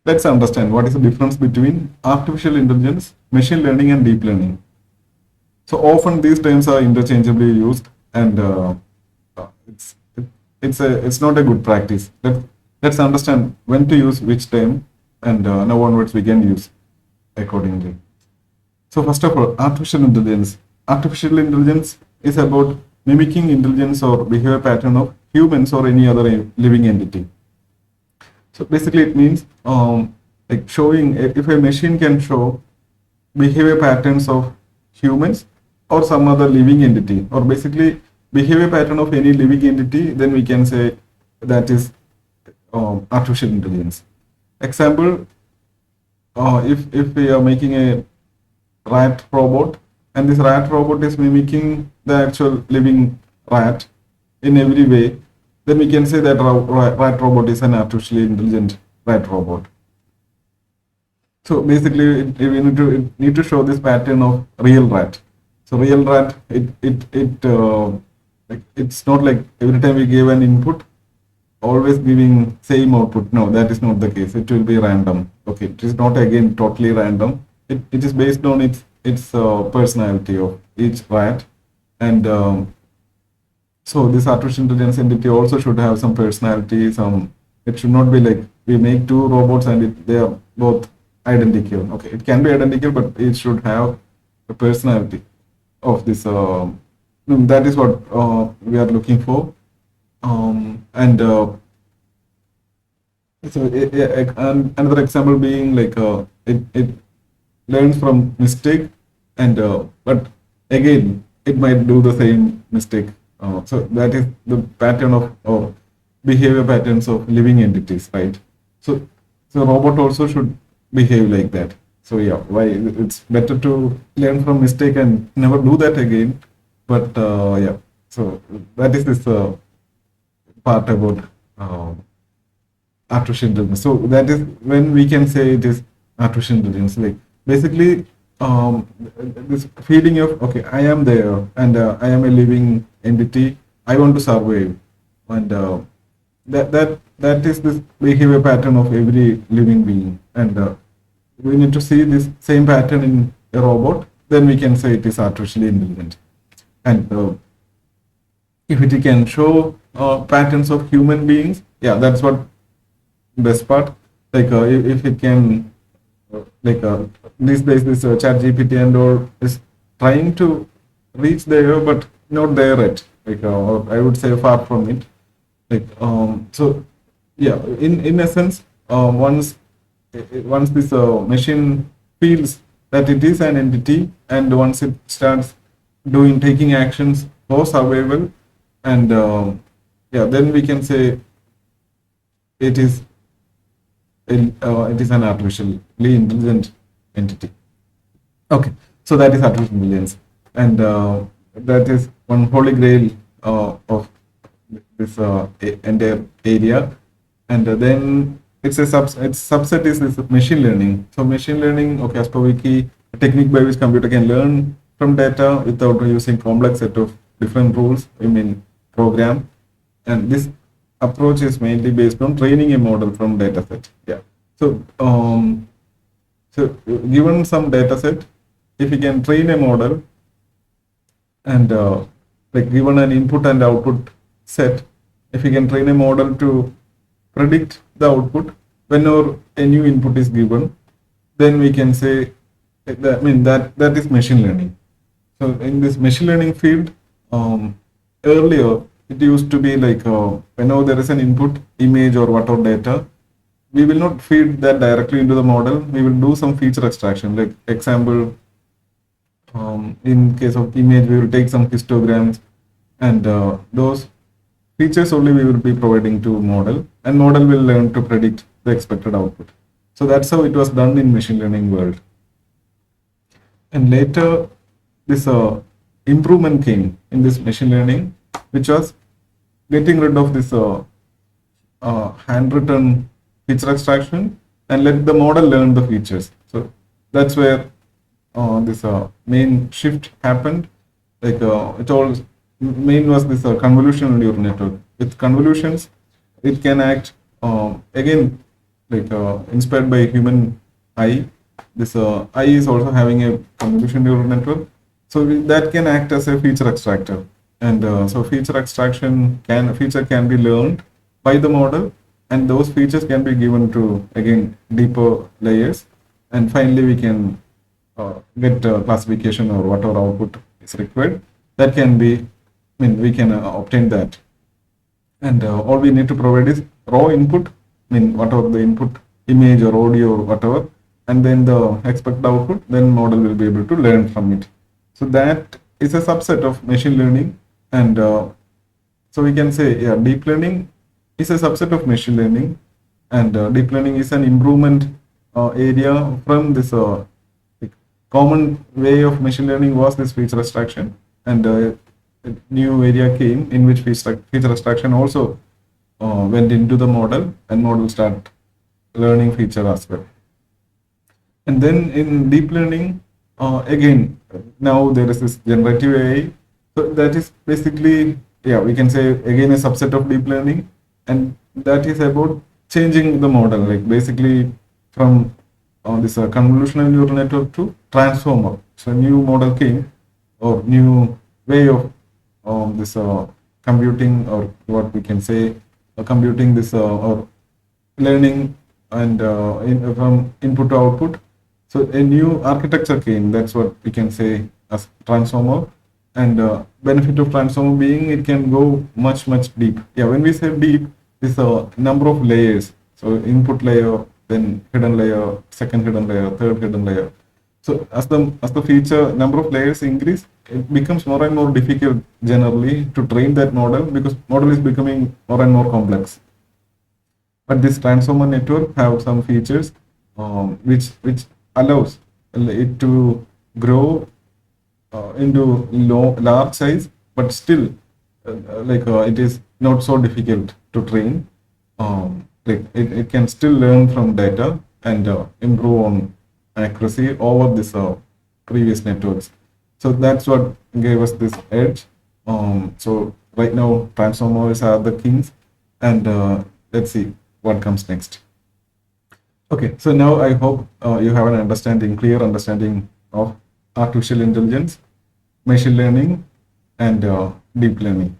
Let's understand what is the difference between artificial intelligence, machine learning, and deep learning. So often these terms are interchangeably used, and it's it's not a good practice. Let's understand when to use which term, and now onwards we can use accordingly. So first of all, artificial intelligence. Artificial intelligence is about mimicking intelligence or behavior pattern of humans or any other living entity. So basically, it means like showing if a machine can show behavior patterns of humans or some other living entity, or basically behavior pattern of any living entity, then we can say that is artificial intelligence. Example, if we are making a rat robot, and this rat robot is mimicking the actual living rat in every way, then we can say that rat robot is an artificially intelligent rat robot. So basically, we need to show this pattern of real rat. So real rat, it's not like every time we give an input, always giving same output. No, that is not the case. It will be random. Okay, it is not again totally random. It is based on its personality of each rat, and so this artificial intelligence entity also should have some personality. It should not be like we make two robots and they are both identical. Okay, it can be identical, but it should have a personality of this. That is what we are looking for. And so and another example being like it learns from mistake, and but again it might do the same mistake. So that is the pattern of behavior patterns of living entities, right? So robot also should behave like that. So yeah, why it's better to learn from mistake and never do that again. But yeah, so that is this part about artificial intelligence. So that is when we can say it is artificial intelligence. Like basically, this feeling of okay, I am there and I am a living entity. I want to survive, and that is this behavior pattern of every living being. And we need to see this same pattern in a robot. Then we can say it is artificially intelligent. And if it can show patterns of human beings, yeah, that's what best part. Like if it can, like these days this chat GPT and all is trying to reach there, but not there yet. Like or I would say far from it. Like so, yeah. In essence, once this machine feels that it is an entity, and once it starts taking actions for survival, and yeah, then we can say it is an artificially intelligent entity. Okay, so that is artificial intelligence, and that is one holy grail of this entire area. And then its subset is this machine learning. So machine learning, okay, as per wiki, a technique by which computer can learn from data without using complex set of different rules, I mean program. And this approach is mainly based on training a model from data set. Yeah. So given some data set, if you can train a model, and like given an input and output set, if you can train a model to predict the output whenever a new input is given, then we can say that is machine learning. So in this machine learning field, earlier it used to be like whenever there is an input image or whatever data, we will not feed that directly into the model. We will do some feature extraction. Like example, in case of image, we will take some histograms, and those features only we will be providing to model, and model will learn to predict the expected output. So that's how it was done in machine learning world. And later, this improvement came in this machine learning, which was getting rid of this handwritten feature extraction and let the model learn the features. So that's where this main shift happened. Like it all main was this convolutional neural network. With convolutions, it can act again. inspired by human eye. This eye is also having a convolution neural network, so that can act as a feature extractor. And so feature can be learned by the model, and those features can be given to again deeper layers, and finally we can get classification or whatever output is required. That can be, we can obtain that. And all we need to provide is raw input, whatever the input, image or audio or whatever, and then the expected output, then model will be able to learn from it. So that is a subset of machine learning. And so we can say, yeah, deep learning is a subset of machine learning, and deep learning is an improvement area from this common way of machine learning was this feature extraction, and a new area came in which feature extraction also went into the model, and model start learning feature as well. And then in deep learning, again, now there is this generative AI. So that is basically, yeah, we can say again a subset of deep learning, and that is about changing the model, like basically from this convolutional neural network to transformer. So a new model came, or new way of this computing, or what we can say, computing this or learning, and from input to output. So a new architecture came. That's what we can say as transformer. And benefit of transformer being it can go much deep. Yeah, when we say deep, this number of layers. So input layer, then hidden layer, second hidden layer, third hidden layer. So as the feature number of layers increase, it becomes more and more difficult generally to train that model, because model is becoming more and more complex. But this transformer network have some features which allows it to grow into large size, but still it is not so difficult to train. It can still learn from data and improve on accuracy over this previous networks. So that's what gave us this edge. So right now transformers are the kings, and let's see what comes next. Okay, so now I hope you have an clear understanding of artificial intelligence, machine learning, and deep learning.